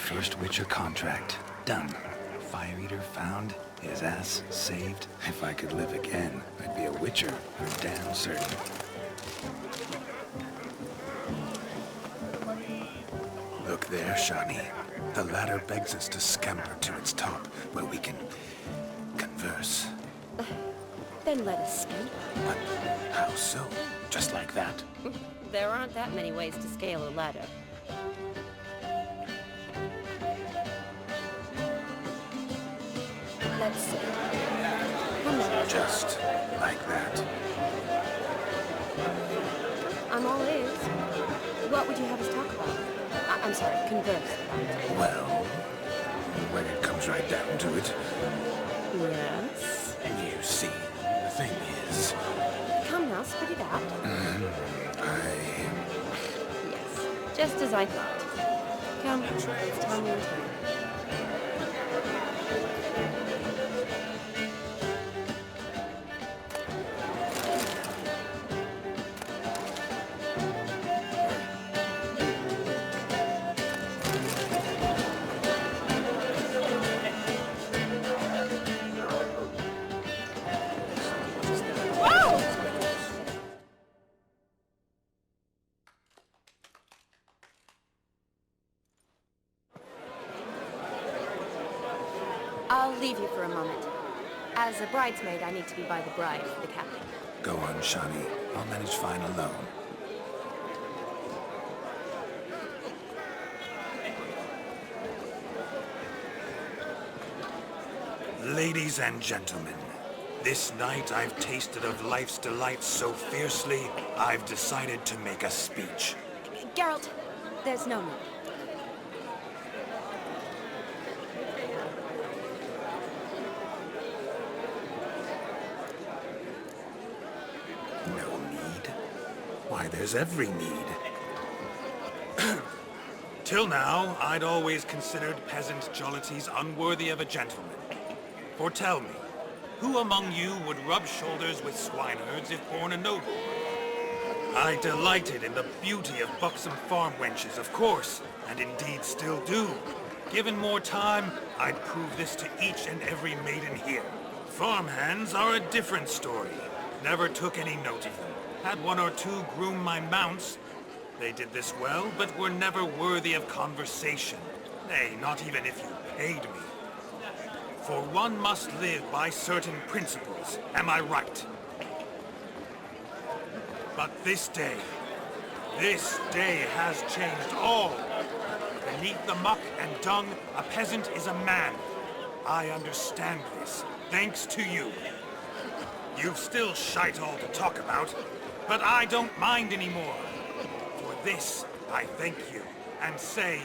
first Witcher contract. Done. Fire Eater found, his ass saved. If I could live again, I'd be a Witcher for damn certain. Look there, Shani. The ladder begs us to scamper to its top, where we can converse. Then let us scamper. But how so? Just like that? There aren't that many ways to scale a ladder. Let's see. Come on. Just like that? I'm all ears. What would you have us talk about? I'm sorry, converse. Well, when it comes right down to it, Yes? you see, the thing is... Come now, spit it out. Yes, just as I thought. Come, it's time we return. I'll leave you for a moment. As a bridesmaid, I need to be by the bride for the captain. Go on, Shani. I'll manage fine alone. Ladies and gentlemen, this night I've tasted of life's delights so fiercely, I've decided to make a speech. Geralt, there's no need. No need? Why, there's every need. Till now, I'd always considered peasant jollities unworthy of a gentleman. For tell me, who among you would rub shoulders with swineherds if born a noble? I delighted in the beauty of buxom farm wenches, of course, and indeed still do. Given more time, I'd prove this to each and every maiden here. Farmhands are a different story. Never took any note of them. Had one or two groom my mounts. They did this well, but were never worthy of conversation. Nay, not even if you paid me. For one must live by certain principles, am I right? But this day has changed all. Beneath the muck and dung, a peasant is a man. I understand this, thanks to you. You've still shite all to talk about, but I don't mind anymore. For this, I thank you, and say,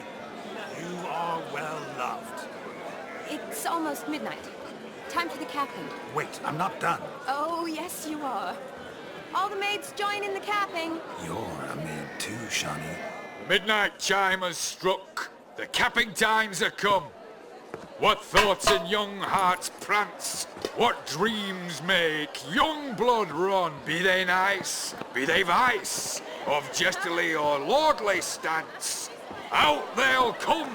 you are well loved. It's almost midnight. Time for the capping. Wait, I'm not done. Oh, yes, you are. All the maids join in the capping. You're a maid too, Shani. The midnight chime has struck. The capping times are come. What thoughts in young hearts prance? What dreams make young blood run? Be they nice, be they vice, of jestily or lordly stance, out they'll come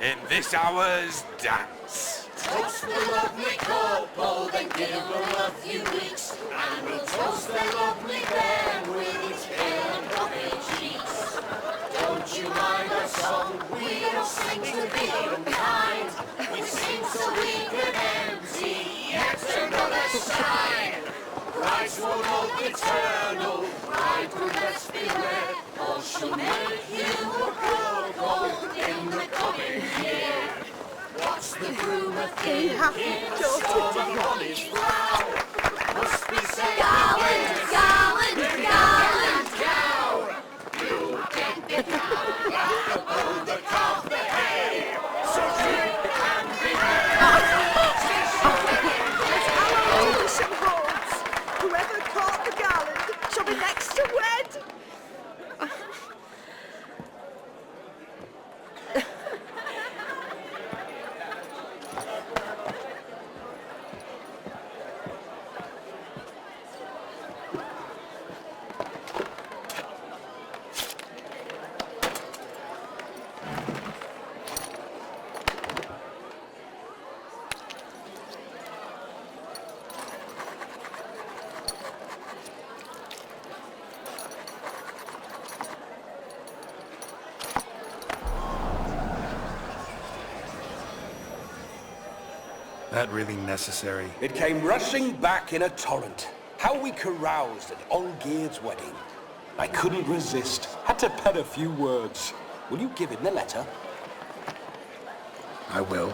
in this hour's dance. Toast the lovely couple, then give them a few weeks, and we'll toast their lovely band with its pale and puffy cheeks. Don't you mind our song? We don't sing to be unkind. We sing so we can empty yet another side. Christ will hope eternal, bride will best beware, or she'll make you a cuckold in the coming year. What's the groom a thinking? Storm upon his brow. Must be saying, Garland, Garland, Garland! cow. You get the cow, upon the calf the hay. So drink and be Tradition holds. Whoever caught the garland shall be next to wed. That really necessary? It came rushing back in a torrent. How we caroused at Olgierd's wedding. I couldn't resist. Had to pen a few words. Will you give him the letter? I will.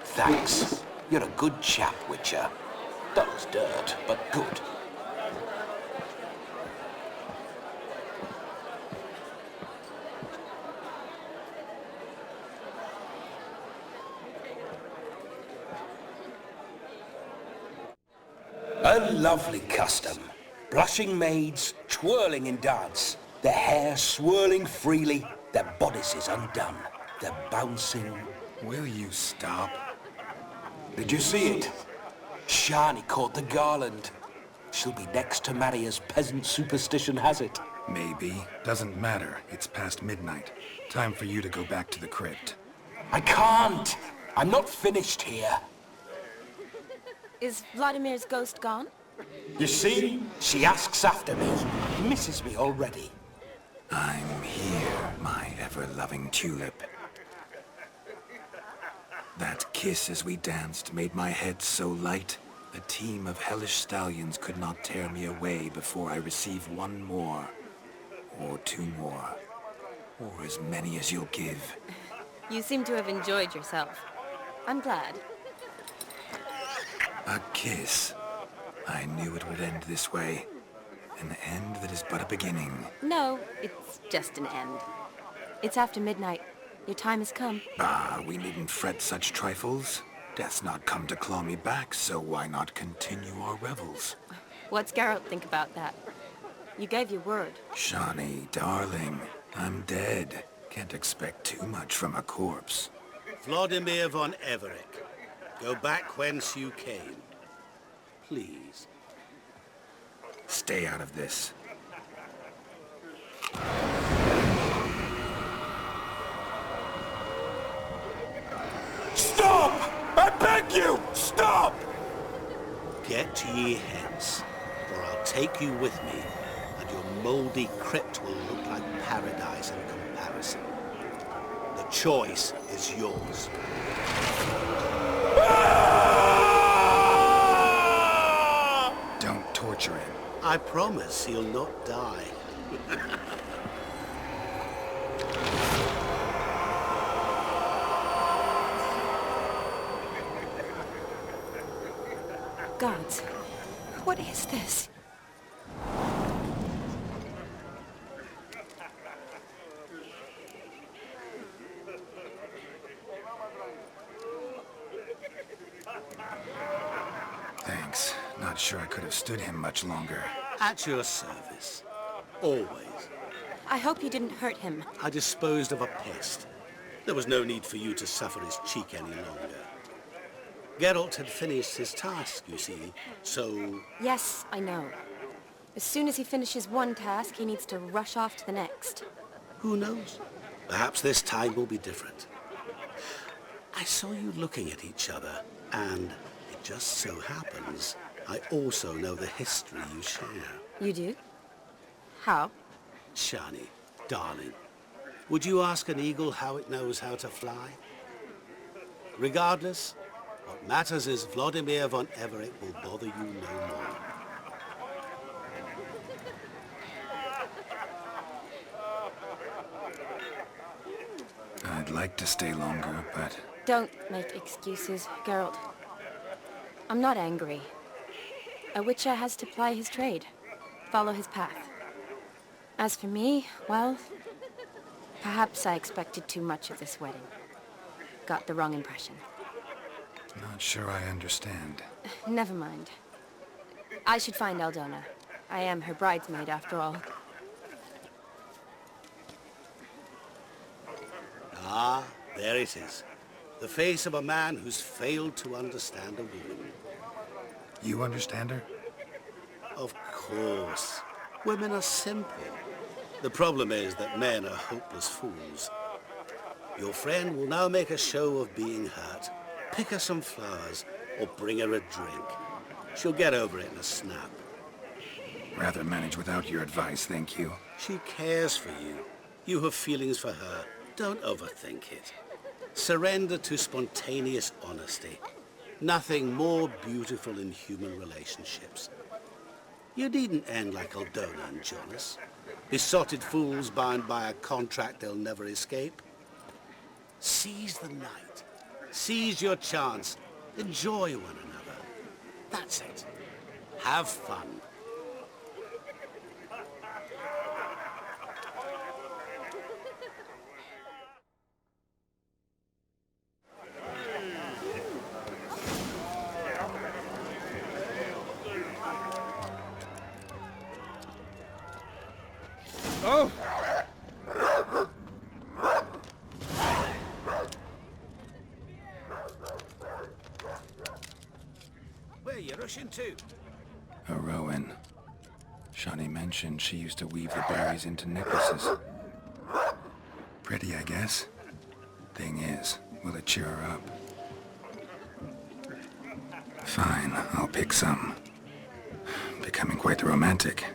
Thanks. You're a good chap, Witcher. Dull as dirt, but good. A lovely custom. Blushing maids, twirling in dance, their hair swirling freely, their bodices undone, their bouncing... Will you stop? Did you see it? Shani caught the garland. She'll be next to marry as peasant superstition has it. Maybe. Doesn't matter. It's past midnight. Time for you to go back to the crypt. I can't! I'm not finished here. Is Vladimir's ghost gone? You see? She asks after me. Misses me already. I'm here, my ever-loving tulip. That kiss as we danced made my head so light, a team of hellish stallions could not tear me away before I receive one more, or two more, or as many as you'll give. You seem to have enjoyed yourself. I'm glad. A kiss. I knew it would end this way. An end that is but a beginning. No, it's just an end. It's after midnight. Your time has come. Ah, we needn't fret such trifles. Death's not come to claw me back, so why not continue our revels? What's Geralt think about that? You gave your word. Shani, darling, I'm dead. Can't expect too much from a corpse. Vladimir von Everec, go back whence you came. Please. Stay out of this. Stop! I beg you! Stop! Get ye hence, or I'll take you with me, and your mouldy crypt will look like paradise in comparison. The choice is yours. Don't torture him. I promise he'll not die. Gods, what is this? Thanks. Not sure I could have stood him much longer. At your service. Always. I hope you didn't hurt him. I disposed of a pest. There was no need for you to suffer his cheek any longer. Geralt had finished his task, you see, so... Yes, I know. As soon as he finishes one task, he needs to rush off to the next. Who knows? Perhaps this time will be different. I saw you looking at each other, and it just so happens I also know the history you share. You do? How? Shani, darling, would you ask an eagle how it knows how to fly? Regardless, what matters is Vladimir von Everec will bother you no more. I'd like to stay longer, but... Don't make excuses, Geralt. I'm not angry. A witcher has to ply his trade, follow his path. As for me, well, perhaps I expected too much of this wedding. Got the wrong impression. Not sure I understand. Never mind. I should find Aldona. I am her bridesmaid, after all. Ah, there it is. The face of a man who's failed to understand a woman. You understand her? Of course. Women are simple. The problem is that men are hopeless fools. Your friend will now make a show of being hurt. Pick her some flowers, or bring her a drink. She'll get over it in a snap. Rather manage without your advice, thank you. She cares for you. You have feelings for her. Don't overthink it. Surrender to spontaneous honesty. Nothing more beautiful in human relationships. You needn't end like Aldona and Jonas. Besotted fools bound by a contract they'll never escape. Seize the night. Seize your chance. Enjoy one another. That's it. Have fun. Oh! Where are you rushing to? A Rowan. Shawnee mentioned she used to weave the berries into necklaces. Pretty, I guess. Thing is, will it cheer her up? Fine, I'll pick some. Becoming quite the romantic.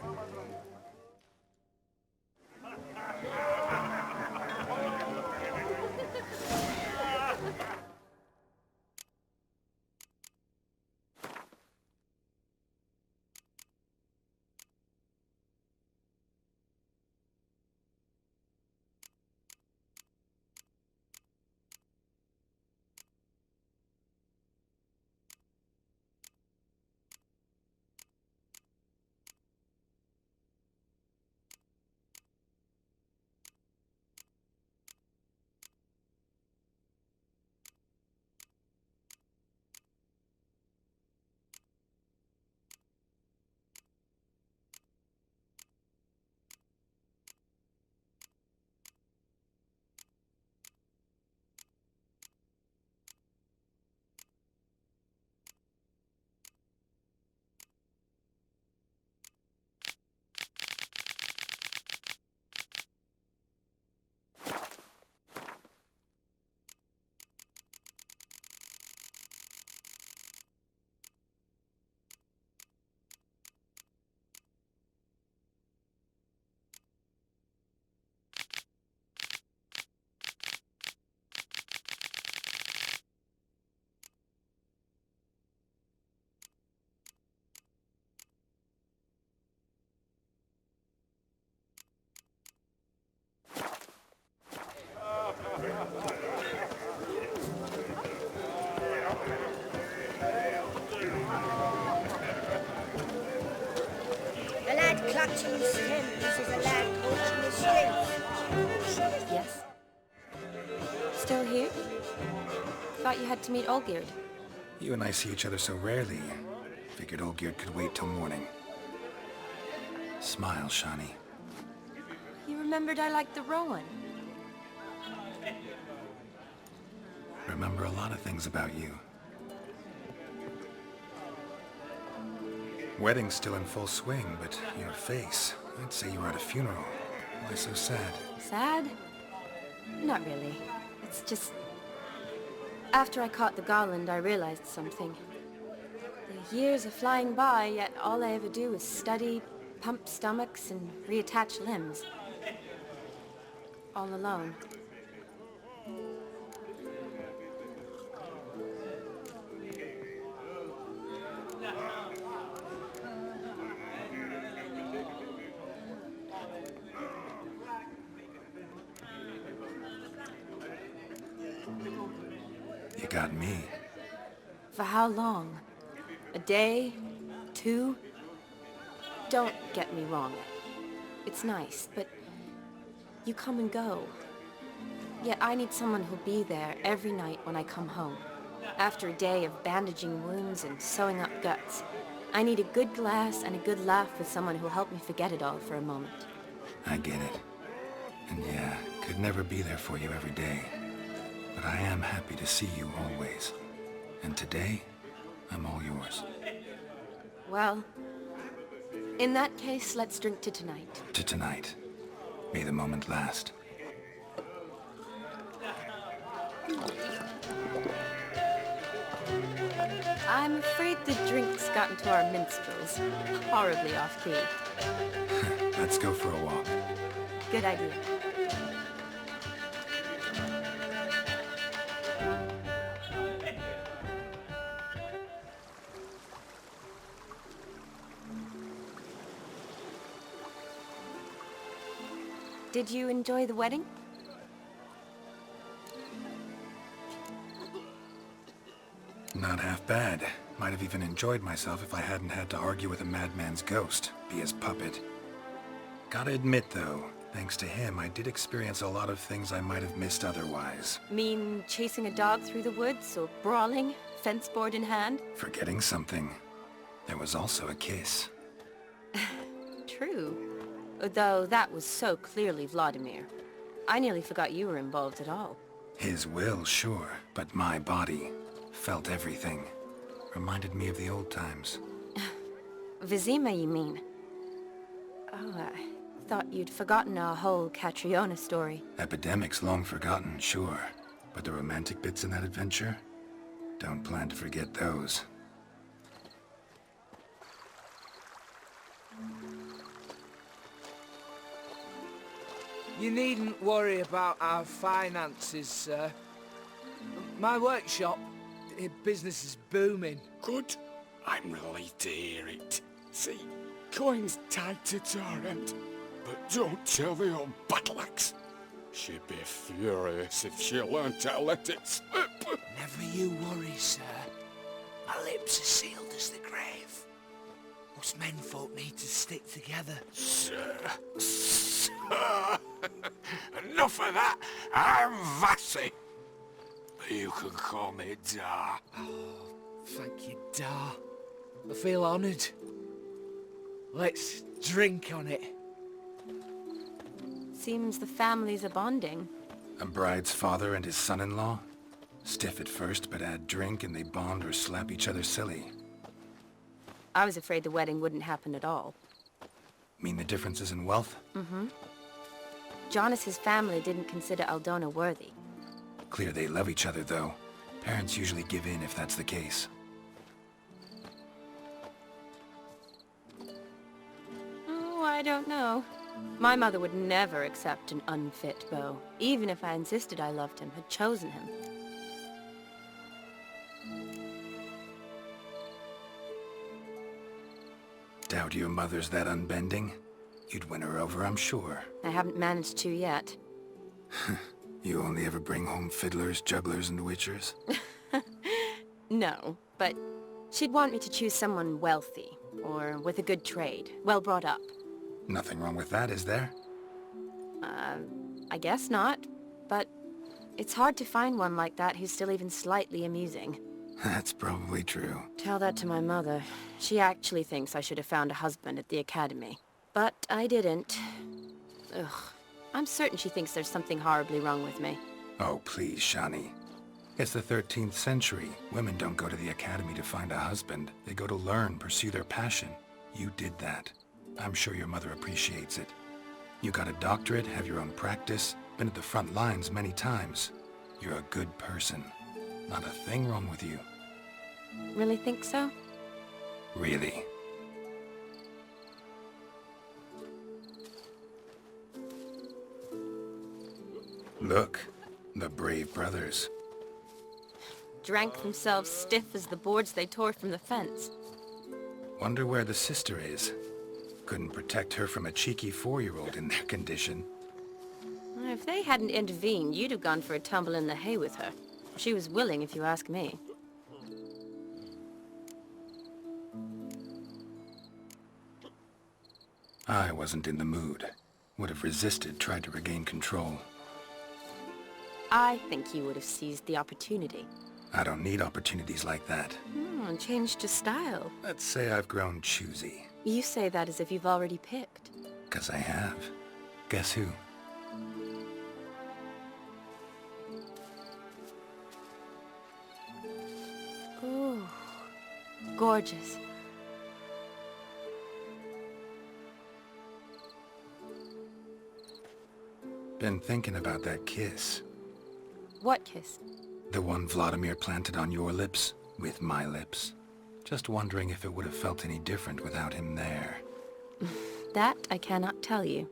A lad clutching his stems is a lad coaching his strength. Yes? Still here? Thought you had to meet Olgierd. You and I see each other so rarely. Figured Olgierd could wait till morning. Smile, Shawnee. You remembered I liked the Rowan. Remember a lot of things about you. Wedding's still in full swing, but your face, I'd say you were at a funeral. Why so sad? Sad? Not really. It's just... After I caught the garland, I realized something. The years are flying by, yet all I ever do is study, pump stomachs, and reattach limbs. All alone. You got me. For how long? A day? 2? Don't get me wrong. It's nice, but you come and go. Yet I need someone who'll be there every night when I come home. After a day of bandaging wounds and sewing up guts, I need a good glass and a good laugh with someone who'll help me forget it all for a moment. I get it. And yeah, could never be there for you every day. But I am happy to see you always. And today, I'm all yours. Well, in that case, let's drink to tonight. To tonight. May the moment last. I'm afraid the drinks got into our minstrels. Horribly off-key. Let's go for a walk. Good idea. Did you enjoy the wedding? Not half bad. Might have even enjoyed myself if I hadn't had to argue with a madman's ghost, be his puppet. Gotta admit, though, thanks to him, I did experience a lot of things I might have missed otherwise. Mean chasing a dog through the woods, or brawling, fence board in hand? Forgetting something. There was also a kiss. True. Though that was so clearly Vladimir. I nearly forgot you were involved at all. His will, sure, but my body felt everything. Reminded me of the old times. Vizima, you mean? Oh, I thought you'd forgotten our whole Catriona story. Epidemics long forgotten, sure. But the romantic bits in that adventure? Don't plan to forget those. You needn't worry about our finances, sir. My workshop, business is booming. Good. I'm relieved to hear it. See, coin's tight at our end. But don't tell the old battleaxe. She'd be furious if she learned to let it slip. Never you worry, sir. My lips are sealed as the grave. Us menfolk need to stick together. Sir. Enough of that. I'm Vassy. You can call me Dar. Thank you, Dar. I feel honoured. Let's drink on it. Seems the families are bonding. A bride's father and his son-in-law? Stiff at first, but add drink and they bond or slap each other silly. I was afraid the wedding wouldn't happen at all. Mean the differences in wealth? Mm-hmm. Jonas's family didn't consider Aldona worthy. Clear they love each other, though. Parents usually give in if that's the case. Oh, I don't know. My mother would never accept an unfit beau, even if I insisted I loved him, had chosen him. Doubt your mother's that unbending? You'd win her over, I'm sure. I haven't managed to yet. You only ever bring home fiddlers, jugglers, and witchers? No, but she'd want me to choose someone wealthy, or with a good trade, well brought up. Nothing wrong with that, is there? I guess not, but it's hard to find one like that who's still even slightly amusing. That's probably true. Tell that to my mother. She actually thinks I should have found a husband at the academy. But I didn't. Ugh. I'm certain she thinks there's something horribly wrong with me. Oh, please, Shani. It's the 13th century. Women don't go to the academy to find a husband. They go to learn, pursue their passion. You did that. I'm sure your mother appreciates it. You got a doctorate, have your own practice, been at the front lines many times. You're a good person. Not a thing wrong with you. Really think so? Really. Look, the brave brothers. Drank themselves stiff as the boards they tore from the fence. Wonder where the sister is. Couldn't protect her from a cheeky 4-year-old in their condition. If they hadn't intervened, you'd have gone for a tumble in the hay with her. She was willing, if you ask me. I wasn't in the mood. Would have resisted, tried to regain control. I think you would have seized the opportunity. I don't need opportunities like that. And changed your style. Let's say I've grown choosy. You say that as if you've already picked. 'Cause I have. Guess who? Ooh, gorgeous. Been thinking about that kiss. What kiss? The one Vladimir planted on your lips, with my lips. Just wondering if it would have felt any different without him there. That I cannot tell you.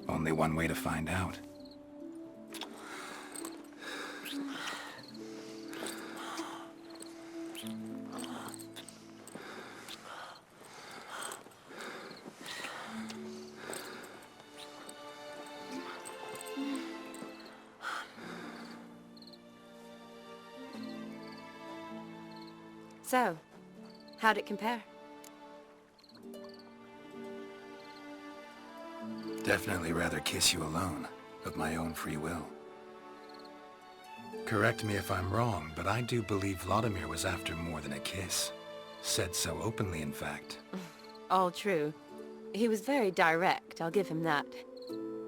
Only one way to find out. So, how'd it compare? Definitely rather kiss you alone, of my own free will. Correct me if I'm wrong, but I do believe Vladimir was after more than a kiss. Said so openly, in fact. All true. He was very direct, I'll give him that.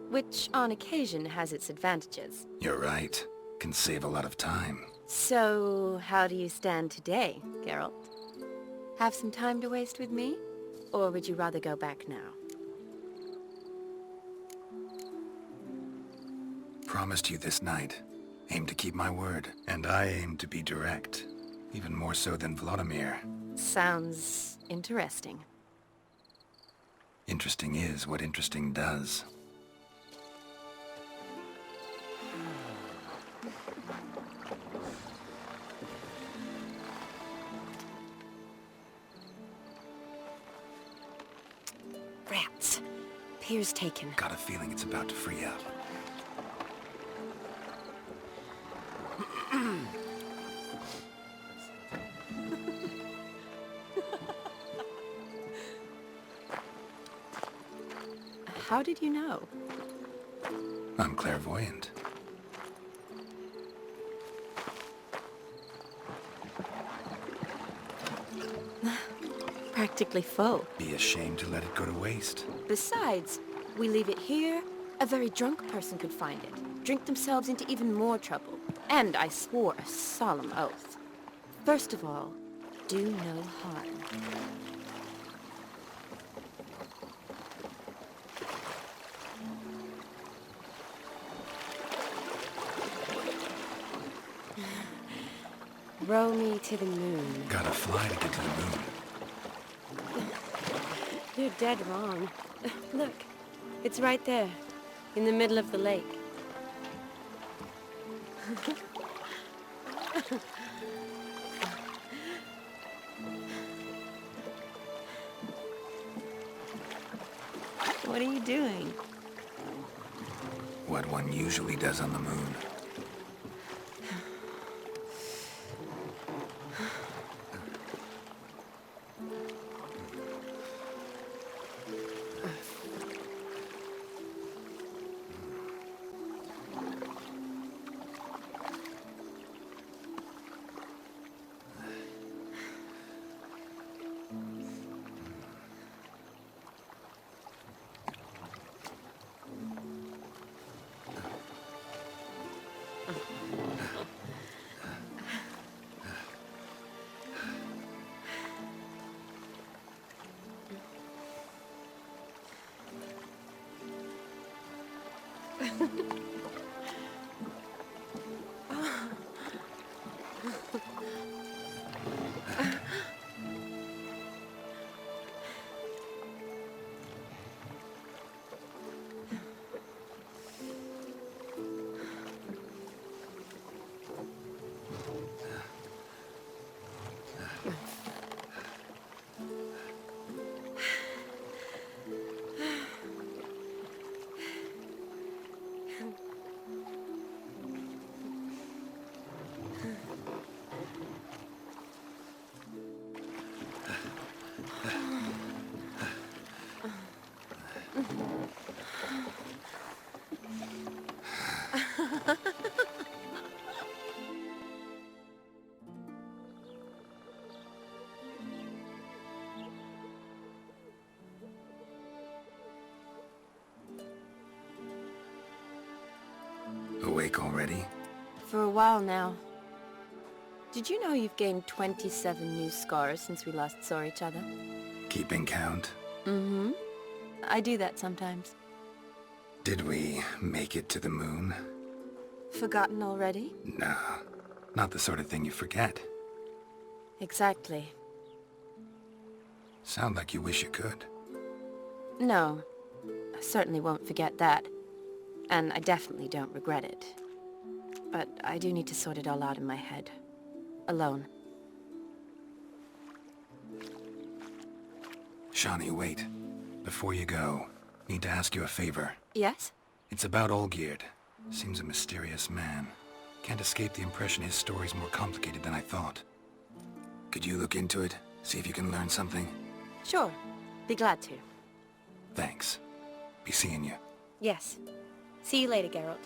Which, on occasion, has its advantages. You're right. Can save a lot of time. So, how do you stand today, Geralt? Have some time to waste with me? Or would you rather go back now? Promised you this night. Aim to keep my word. And I aim to be direct. Even more so than Vladimir. Sounds interesting. Interesting is what interesting does. Rats. Pier's taken. Got a feeling it's about to free up. How did you know? I'm clairvoyant. Practically full. Be ashamed to let it go to waste. Besides, we leave it here, a very drunk person could find it, drink themselves into even more trouble. And I swore a solemn oath. First of all, do no harm. Row me to the moon. Gotta fly to get to the moon. You're dead wrong. Look, it's right there, in the middle of the lake. What are you doing? What one usually does on the moon. Awake already? For a while now. Did you know you've gained 27 new scars since we last saw each other? Keeping count? Mm-hmm. I do that sometimes. Did we make it to the moon? Forgotten already? No, not the sort of thing you forget. Exactly. Sound like you wish you could. No. I certainly won't forget that. And I definitely don't regret it. But I do need to sort it all out in my head. Alone. Shani, wait. Before you go, need to ask you a favor. Yes? It's about Olgierd. Seems a mysterious man. Can't escape the impression his story's more complicated than I thought. Could you look into it? See if you can learn something? Sure. Be glad to. Thanks. Be seeing you. Yes. See you later, Geralt.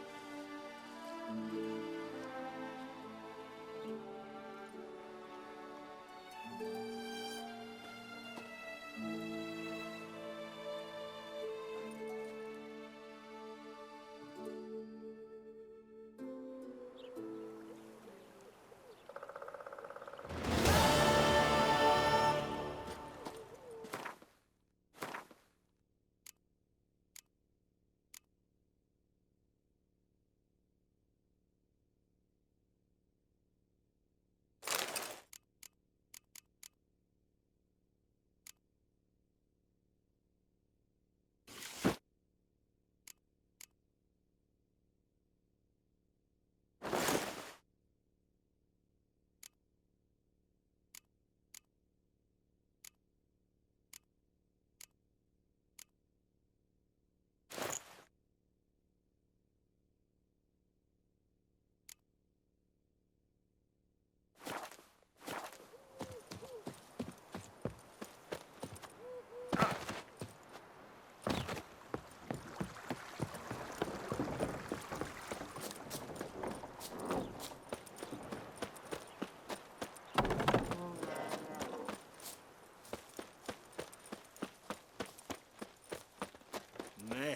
Meh.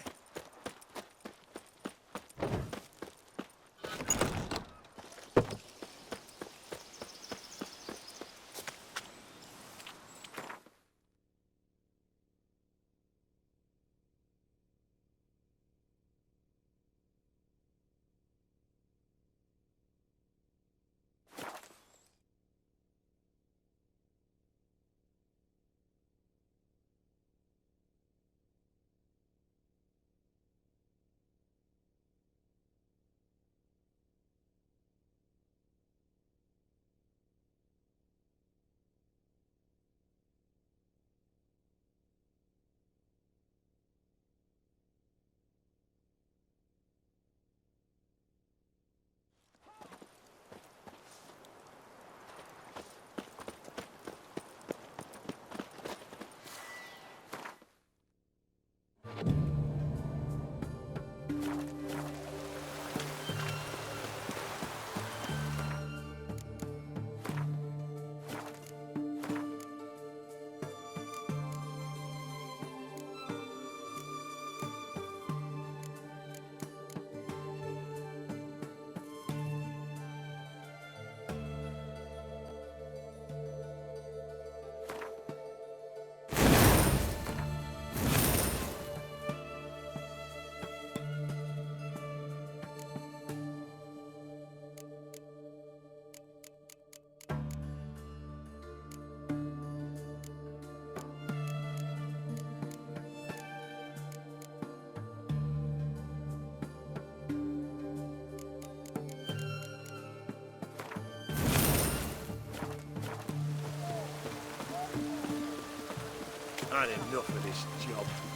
Had enough of this job.